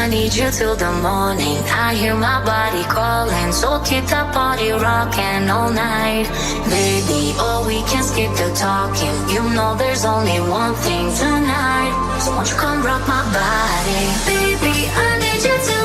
I need you till the morning. I hear my body calling, so keep the party rocking all night. Baby, oh, we can skip the talking. You know there's only one thing tonight. So won't you come rock my body? Baby, I need you till